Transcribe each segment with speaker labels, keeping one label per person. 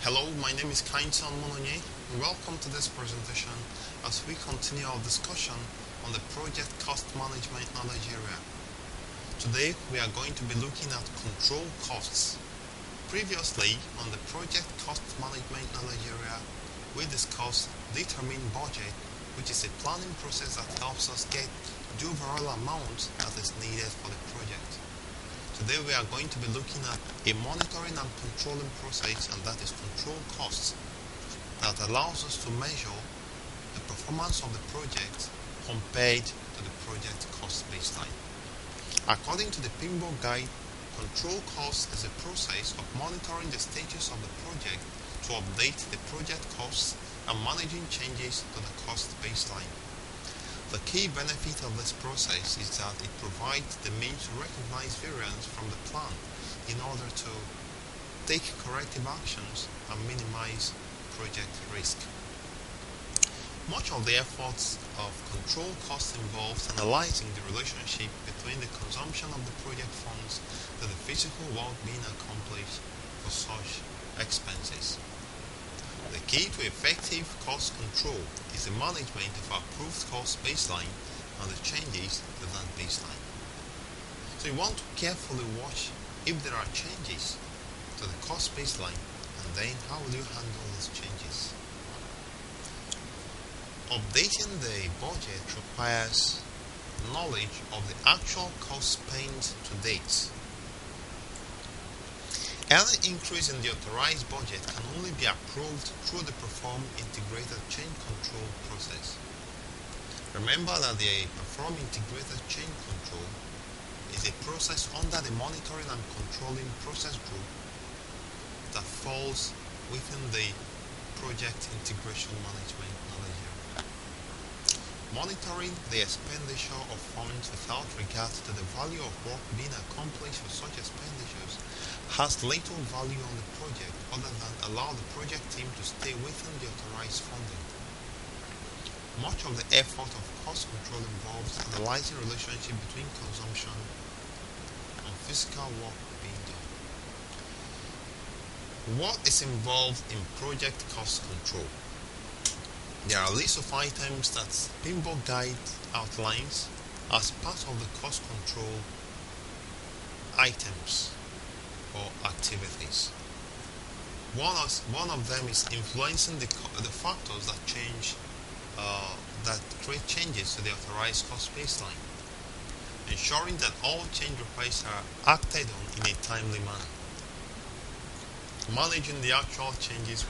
Speaker 1: Hello, my name is Kainton Mononye, and welcome to this presentation as we continue our discussion on the project cost management knowledge area. Today we are going to be looking at control costs. Previously, on the project cost management knowledge area, we discussed determine budget, which is a planning process that helps us get the overall amount that is needed for the project. Today we are going to be looking at a monitoring and controlling process, and that is control costs, that allows us to measure the performance of the project compared to the project cost baseline. According to the Pinball Guide, control costs is a process of monitoring the status of the project to update the project costs and managing changes to the cost baseline. The key benefit of this process is that it provides the means to recognize variance from the plan in order to take corrective actions and minimize project risk. Much of the efforts of control costs involves analyzing the relationship between the consumption of the project funds to the physical work being accomplished for such expenses. The key to effective cost control is the management of approved cost baseline and the changes to that baseline. So you want to carefully watch if there are changes to the cost baseline, and then how will you handle these changes. Updating the budget requires knowledge of the actual cost spent to date. Any increase in the authorized budget can only be approved through the Perform Integrated Change Control process. Remember that the Perform Integrated Change Control is a process under the Monitoring and Controlling Process Group that falls within the Project Integration Management knowledge area. Monitoring the expenditure of funds without regard to the value of work being accomplished for such expenditures has little value on the project other than allow the project team to stay within the authorized funding. Much of the effort of cost control involves analyzing the relationship between consumption and physical work being done. What is involved in project cost control? There are a list of items that Pinball Guide outlines as part of the cost control items or activities. One of them is influencing the factors that that create changes to the authorized cost baseline, ensuring that all change requests are acted on in a timely manner, managing the actual changes,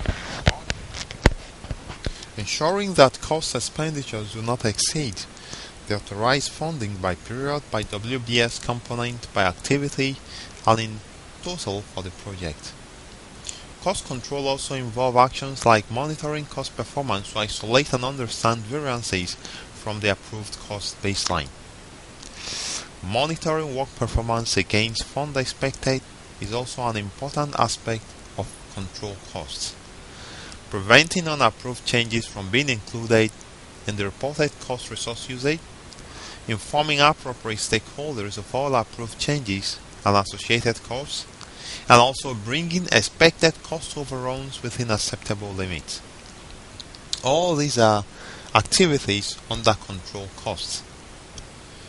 Speaker 1: ensuring that cost expenditures do not exceed the authorized funding by period, by WBS component, by activity, and in total for the project. Cost control also involves actions like monitoring cost performance to isolate and understand variances from the approved cost baseline. Monitoring work performance against fund expected is also an important aspect of control costs. Preventing unapproved changes from being included in the reported cost resource usage, informing appropriate stakeholders of all approved changes and associated costs, and also bringing expected cost overruns within acceptable limits. All these are activities under control costs.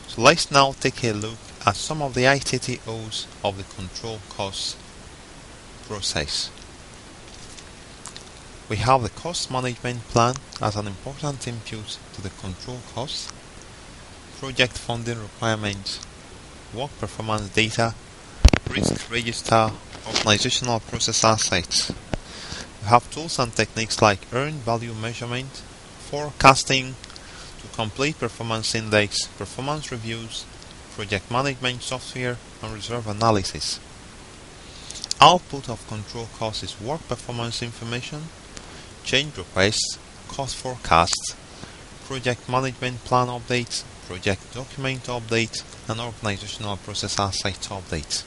Speaker 1: So let's now take a look at some of the ITTOs of the control costs process. We have the cost management plan as an important input to the control costs, project funding requirements, work performance data, risk register, organizational process assets. We have tools and techniques like earned value measurement, forecasting to complete performance index, performance reviews, project management software, and reserve analysis. Output of control costs is work performance information, change requests, cost forecasts, project management plan updates, project document updates, and organizational process assets updates.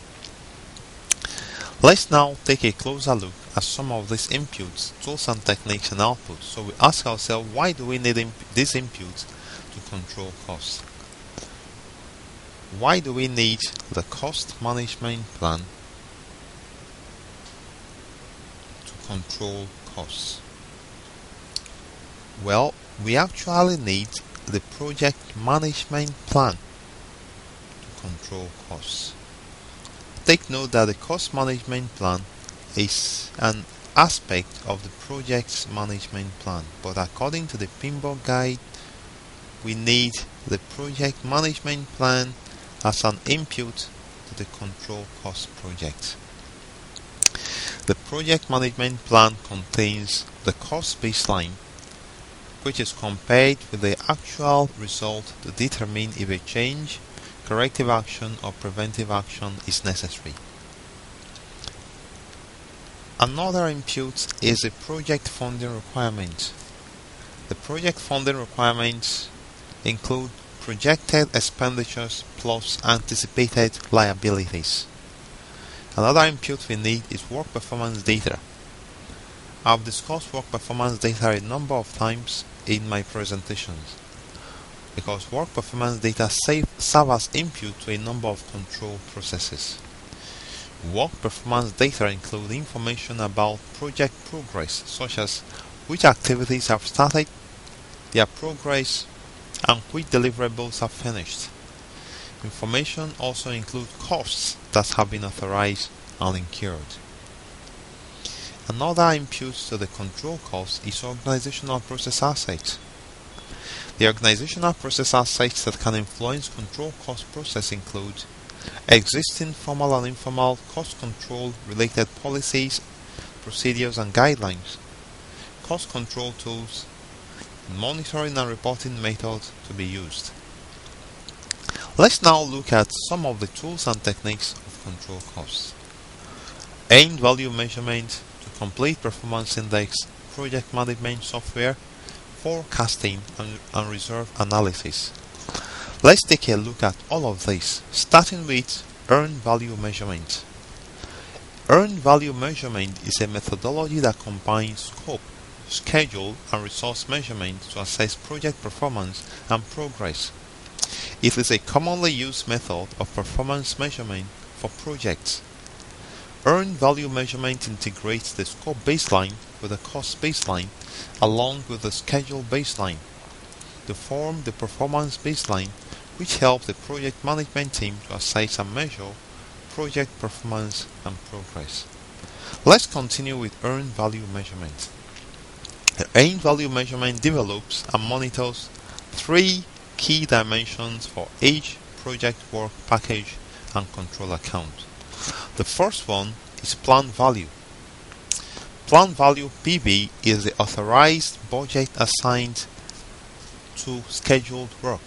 Speaker 1: Let's now take a closer look at some of these inputs, tools and techniques and outputs. So we ask ourselves, why do we need these inputs to control costs? Why do we need the cost management plan to
Speaker 2: control costs? Well, we actually need the project management plan to control costs. Take note that the cost management plan is an aspect of the project's management plan, but according to the Pinboard guide, we need the project management plan as an input to the control cost project. The project management plan contains the cost baseline, which is compared with the actual result to determine if a change, corrective action, or preventive action is necessary. Another input is the project funding requirement. The project funding requirements include projected expenditures plus anticipated liabilities. Another input we need is work performance data. I've discussed work performance data a number of times in my presentations because work performance data serve as input to a number of control processes. Work performance data include information about project progress, such as which activities have started, their progress, and which deliverables have finished. Information also includes costs that have been authorized and incurred. Another input to the control cost is organizational process assets. The organizational process assets that can influence control cost process include existing formal and informal cost control related policies, procedures and guidelines, cost control tools, and monitoring and reporting methods to be used. Let's now look at some of the tools and techniques of control costs. End value measurement to complete performance index, project management software, forecasting and reserve analysis. Let's take a look at all of this, starting with earned value measurement. Earned value measurement is a methodology that combines scope, schedule, and resource measurement to assess project performance and progress. It is a commonly used method of performance measurement for projects. Earned value measurement integrates the scope baseline with the cost baseline along with the schedule baseline to form the performance baseline, which helps the project management team to assess and measure project performance and progress. Let's continue with earned value measurement. The earned value measurement develops and monitors three key dimensions for each project work package and control account. The first one is planned value. Planned value PV is the authorized budget assigned to scheduled work.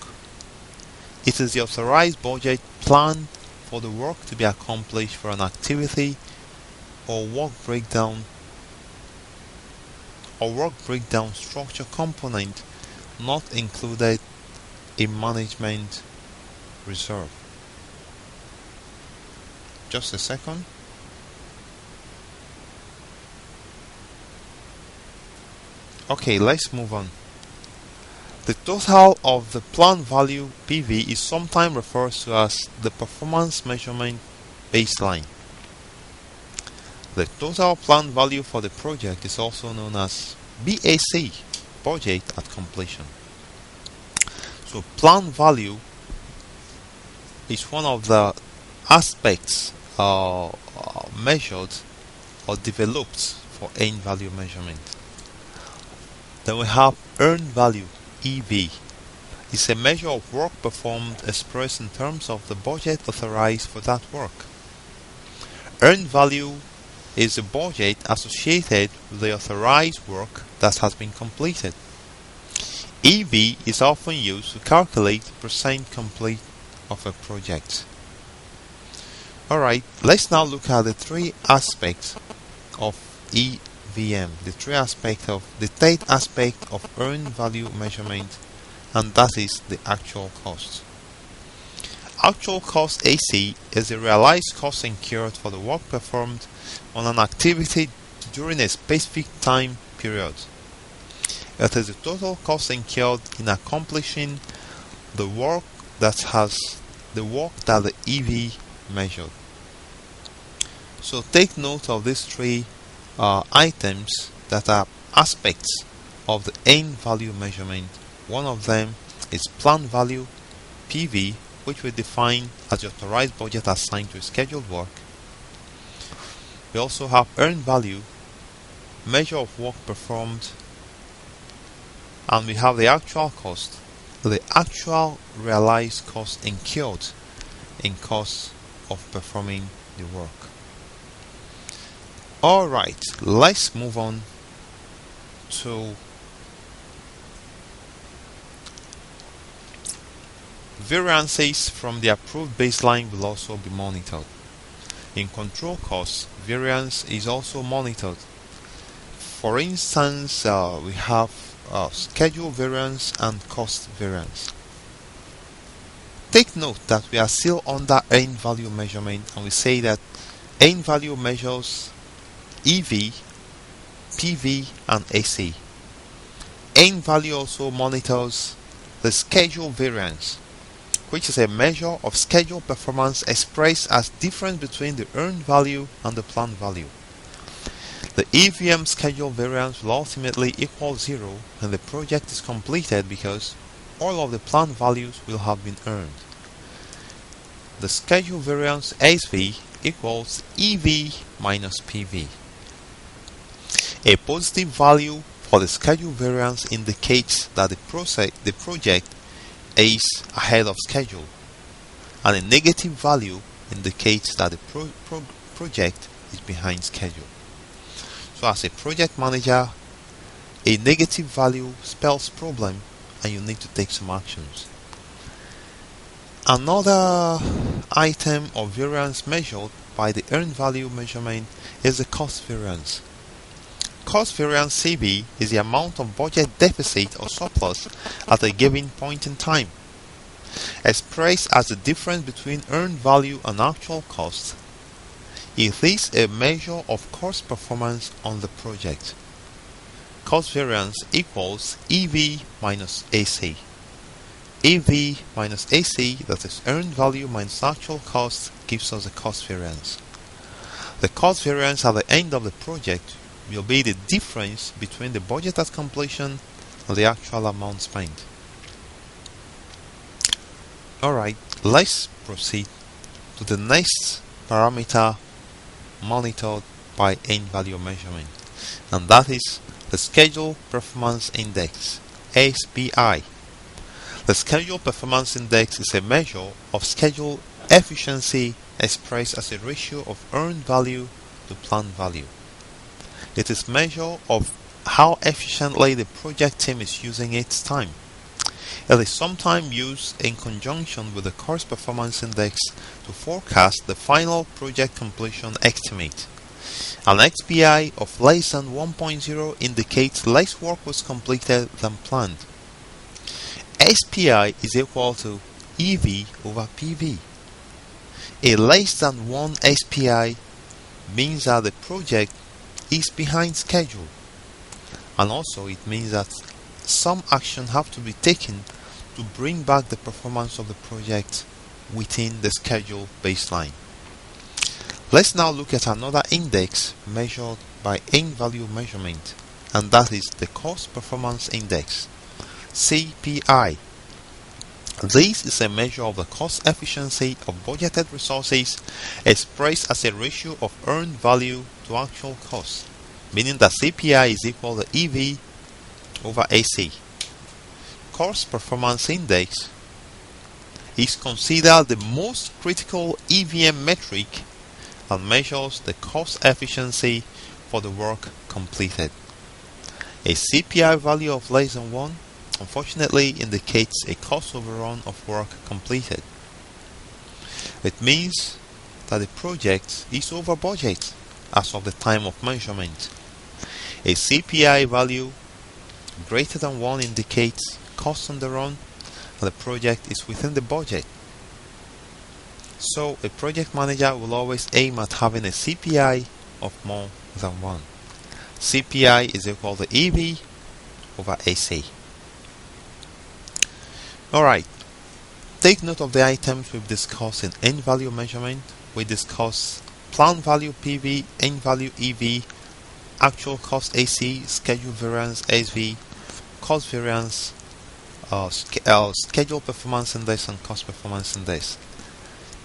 Speaker 2: It is the authorized budget planned for the work to be accomplished for an activity or work breakdown structure component not included in management reserve. Just a second. Okay, let's move on. The total of the planned value PV is sometimes referred to as the performance measurement baseline. The total planned value for the project is also known as BAC, budget at completion. So planned value is one of the aspects measured or developed for end value measurement. Then we have earned value, EV. It's a measure of work performed expressed in terms of the budget authorized for that work. Earned value is the budget associated with the authorized work that has been completed. EV is often used to calculate percent complete of a project. Alright, let's now look at the three aspects of EVM, the third aspect of earned value measurement, and that is the actual cost. Actual cost AC is the realized cost incurred for the work performed on an activity during a specific time period. It is the total cost incurred in accomplishing the work that the EV measured. So take note of these three items that are aspects of the end value measurement. One of them is planned value, PV, which we define as the authorized budget assigned to scheduled work. We also have earned value, measure of work performed, and we have the actual cost, the actual realized cost incurred in cost of performing the work. Alright, let's move on to variances from the approved baseline will also be monitored. In control costs, variance is also monitored. For instance, we have schedule variance and cost variance. Take note that we are still under end value measurement, and we say that end value measures EV, PV, and AC. End value also monitors the schedule variance, which is a measure of schedule performance expressed as difference between the earned value and the planned value. The EVM schedule variance will ultimately equal 0 when the project is completed because all of the planned values will have been earned. The schedule variance SV equals EV minus PV. A positive value for the schedule variance indicates that the project is ahead of schedule, and a negative value indicates that the project is behind schedule. So as a project manager, a negative value spells problem and you need to take some actions. Another item of variance measured by the earned value measurement is the cost variance. Cost variance CV is the amount of budget deficit or surplus at a given point in time, expressed as the difference between earned value and actual cost. It is a measure of cost performance on the project. Cost variance equals EV minus AC. EV minus AC, that is earned value minus actual cost, gives us the cost variance. The cost variance at the end of the project will be the difference between the budget at completion and the actual amount spent. Alright, let's proceed to the next parameter monitored by end value measurement, and that is the Schedule Performance Index, SPI. The Schedule Performance Index is a measure of schedule efficiency expressed as a ratio of earned value to planned value. It is a measure of how efficiently the project team is using its time. It is sometimes used in conjunction with the Cost Performance Index to forecast the final project completion estimate. An XPI of less than 1.0 indicates less work was completed than planned. SPI is equal to EV over PV. A less than 1 SPI means that the project is behind schedule, and also it means that some action have to be taken to bring back the performance of the project within the schedule baseline. Let's now look at another index measured by end value measurement, and that is the Cost Performance Index, CPI. This is a measure of the cost efficiency of budgeted resources expressed as a ratio of earned value to actual cost, meaning that CPI is equal to EV over AC. Cost Performance Index is considered the most critical EVM metric and measures the cost efficiency for the work completed. A CPI value of less than 1 unfortunately indicates a cost overrun of work completed. It means that the project is over budget as of the time of measurement. A CPI value greater than 1 indicates cost on the run and the project is within the budget. So a project manager will always aim at having a CPI of more than 1. CPI is equal to EV over AC. Alright, take note of the items we've discussed in end value measurement. We discussed planned value PV, end value EV, actual cost AC, schedule variance SV, cost variance, schedule performance index, and cost performance index.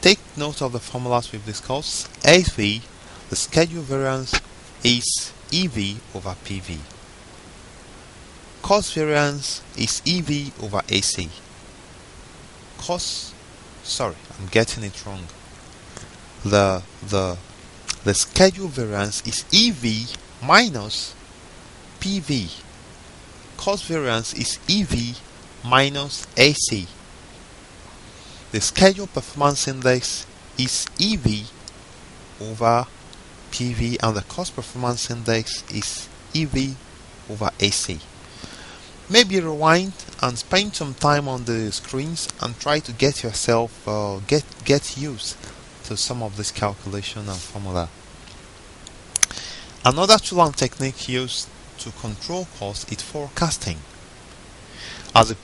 Speaker 2: Take note of the formulas we've discussed. SV, the schedule variance, is EV over PV. Cost variance is EV over AC. I'm getting it wrong. The schedule variance is EV minus PV. Cost variance is EV minus AC. The schedule performance index is EV over PV, and the cost performance index is EV over AC. Maybe rewind and spend some time on the screens and try to get yourself get used to some of this calculation and formula. Another tool and technique used to control cost is forecasting. As the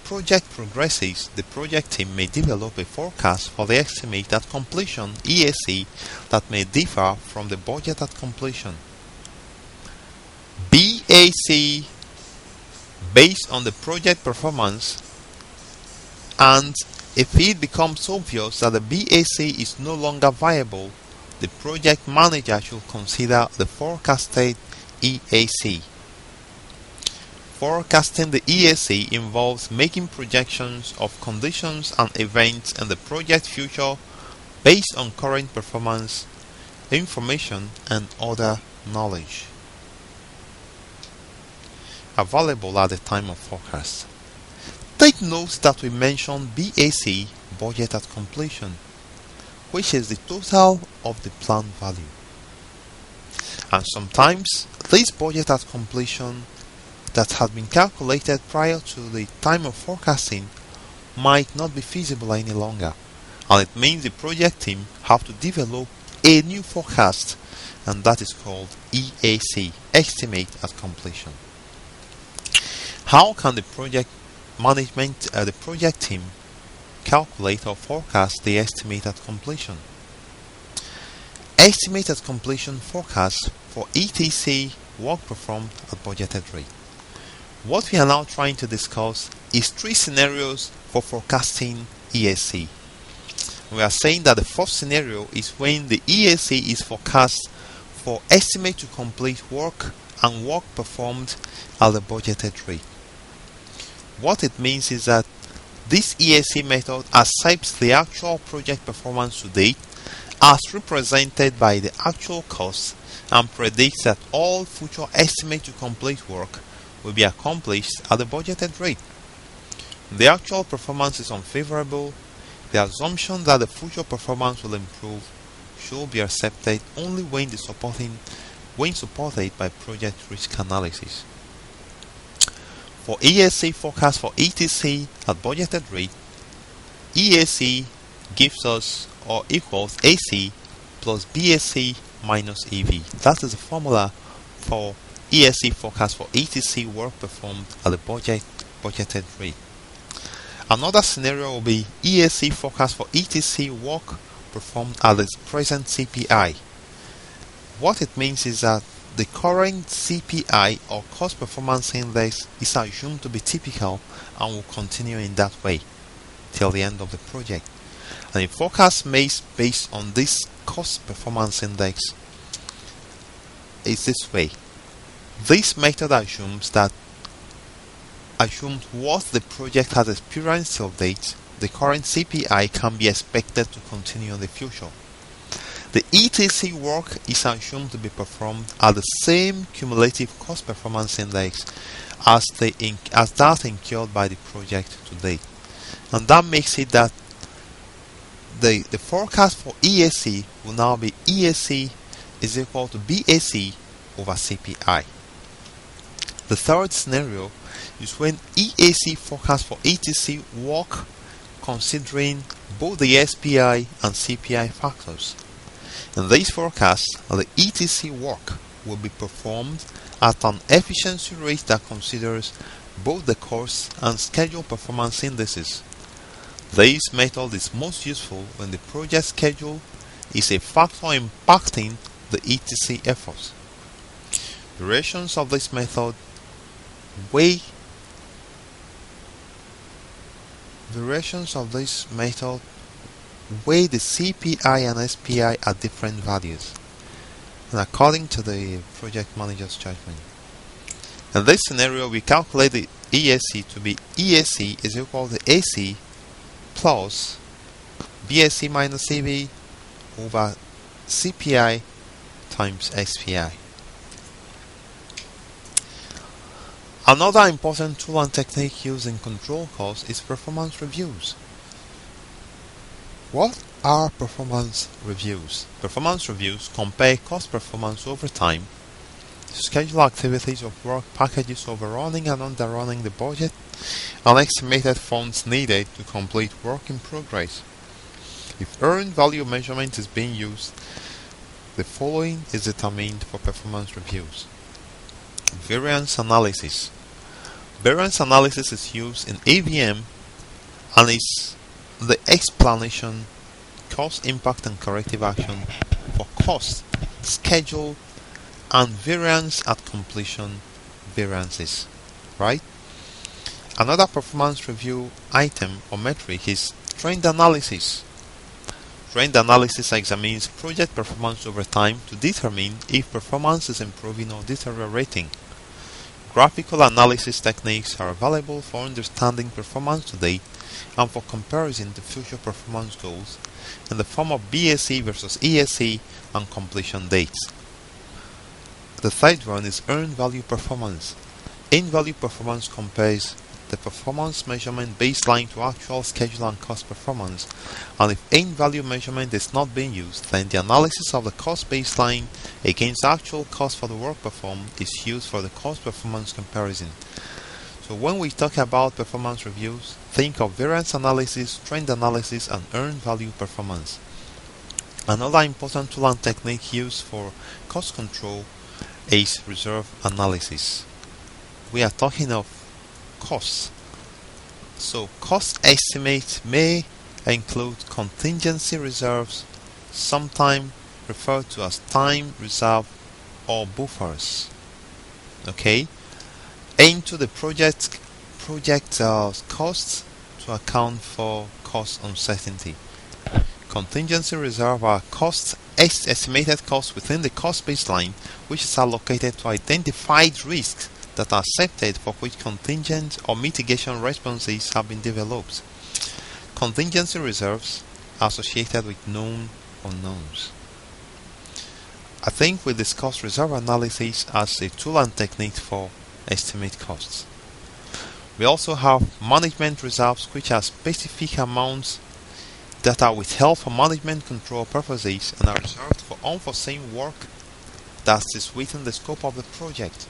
Speaker 2: project progresses, the project team may develop a forecast for the estimate at completion (EAC) that may differ from the budget at completion. BAC based on the project performance, and if it becomes obvious that the BAC is no longer viable, the project manager should consider the forecasted EAC. Forecasting the EAC involves making projections of conditions and events in the project future based on current performance, information, and other knowledge available at the time of forecast. Take note that we mentioned BAC, budget at completion, which is the total of the planned value. And sometimes this budget at completion that had been calculated prior to the time of forecasting might not be feasible any longer, and it means the project team have to develop a new forecast, and that is called EAC, estimate at completion. How can the project team calculate or forecast the estimate at completion? Estimate at completion forecast for ETC work performed at budgeted rate. What we are now trying to discuss is three scenarios for forecasting EAC. We are saying that the first scenario is when the EAC is forecast for estimate to complete work and work performed at the budgeted rate. What it means is that this EAC method accepts the actual project performance to date as represented by the actual cost and predicts that all future estimate to complete work will be accomplished at the budgeted rate. The actual performance is unfavorable. The assumption that the future performance will improve should be accepted only when supported by project risk analysis. For EAC forecast for ETC at budgeted rate, EAC gives us or equals AC plus BAC minus EV. That is the formula for EAC forecast for ETC work performed at the budgeted rate. Another scenario will be EAC forecast for ETC work performed at its present CPI. What it means is that the current CPI or cost performance index is assumed to be typical and will continue in that way till the end of the project. And a forecast made based on this cost performance index is this way. This method assumes what the project has experienced till date, the current CPI can be expected to continue in the future. The ETC work is assumed to be performed at the same cumulative cost performance index as that incurred by the project to date. And that makes it that the forecast for EAC will now be EAC is equal to BAC over CPI. The third scenario is when EAC forecast for ETC work considering both the SPI and CPI factors. In this forecast, the ETC work will be performed at an efficiency rate that considers both the cost and schedule performance indices. This method is most useful when the project schedule is a factor impacting the ETC efforts. Variations of this method weigh the CPI and SPI at different values and according to the project manager's judgment. In this scenario, we calculate the ESC to be ESC is equal to AC plus BSC minus CV over CPI times SPI. Another important tool and technique used in control costs is performance reviews. What are performance reviews? Performance reviews compare cost performance over time, schedule activities of work packages overrunning and underrunning the budget, and estimated funds needed to complete work in progress. If earned value measurement is being used, the following is determined for performance reviews. Variance analysis. Variance analysis is used in AVM and is the explanation, cost impact and corrective action for cost, schedule, and variance at completion variances. Right? Another performance review item or metric is trend analysis. Trend analysis examines project performance over time to determine if performance is improving or deteriorating. Graphical analysis techniques are available for understanding performance today and for comparison to future performance goals in the form of BSC versus ESC and completion dates. The third one is earned value performance. Earned value performance compares the performance measurement baseline to actual schedule and cost performance, and if earned value measurement is not being used, then the analysis of the cost baseline against actual cost for the work performed is used for the cost performance comparison. So when we talk about performance reviews, think of variance analysis, trend analysis, and earned value performance. Another important tool and technique used for cost control is reserve analysis. We are talking of costs. So cost estimate may include contingency reserves, sometimes referred to as time reserve or buffers. Okay, into the project costs to account for cost uncertainty. Contingency reserve are estimated costs within the cost baseline, which is allocated to identified risks that are accepted for which contingent or mitigation responses have been developed. Contingency reserves are associated with known unknowns. I think we discussed reserve analysis as a tool and technique for estimate costs. We also have management reserves, which are specific amounts that are withheld for management control purposes and are reserved for unforeseen work that is within the scope of the project.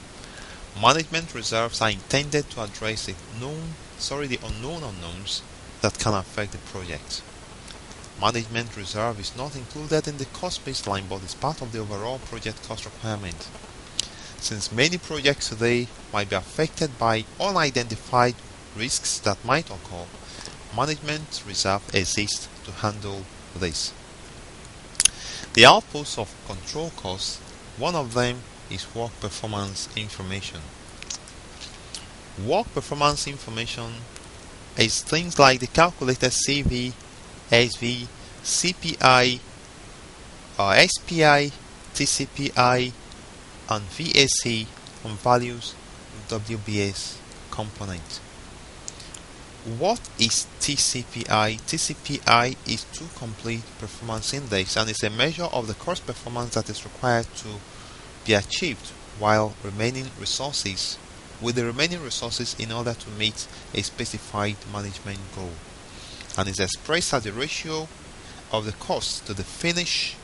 Speaker 2: Management reserves are intended to address the unknown unknowns that can affect the project. Management reserve is not included in the cost baseline but is part of the overall project cost requirement. Since many projects today might be affected by unidentified risks that might occur, management reserve exists to handle this. The outputs of control costs, one of them is work performance information. Work performance information is things like the calculated CV, SV, CPI, SPI, TCPI, and VSC on values of WBS component. What is TCPI? TCPI is True Complete Performance Index and is a measure of the cost performance that is required to be achieved with the remaining resources in order to meet a specified management goal, and is expressed as the ratio of the cost to finish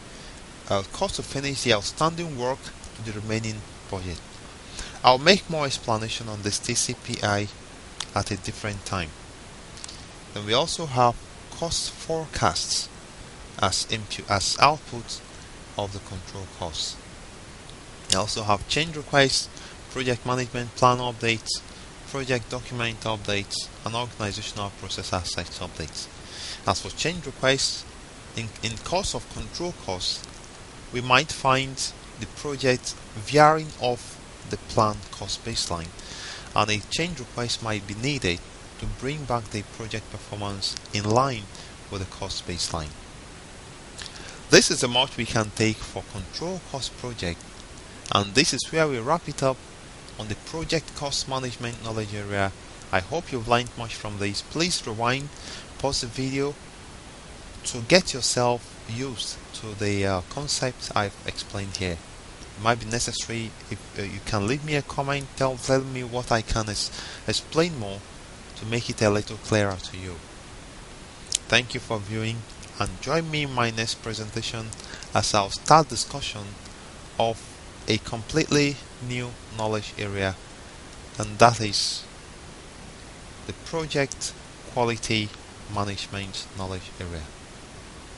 Speaker 2: the outstanding work to the remaining budget. I'll make more explanation on this TCPI at a different time. Then we also have cost forecasts as output of the control costs. We also have change requests, project management plan updates, project document updates, and organizational process assets updates. As for change requests, in cost of control costs, we might find the project veering off the planned cost baseline, and a change request might be needed to bring back the project performance in line with the cost baseline. This is the much we can take for control cost project, and this is where we wrap it up on the project cost management knowledge area. I hope you've learned much from this. Please rewind, pause the video to get yourself used to the concepts I've explained here. It might be necessary if you can leave me a comment telling me what I can explain more to make it a little clearer to you. Thank you for viewing, and join me in my next presentation as I'll start discussion of a completely new knowledge area, and that is the project quality management knowledge area.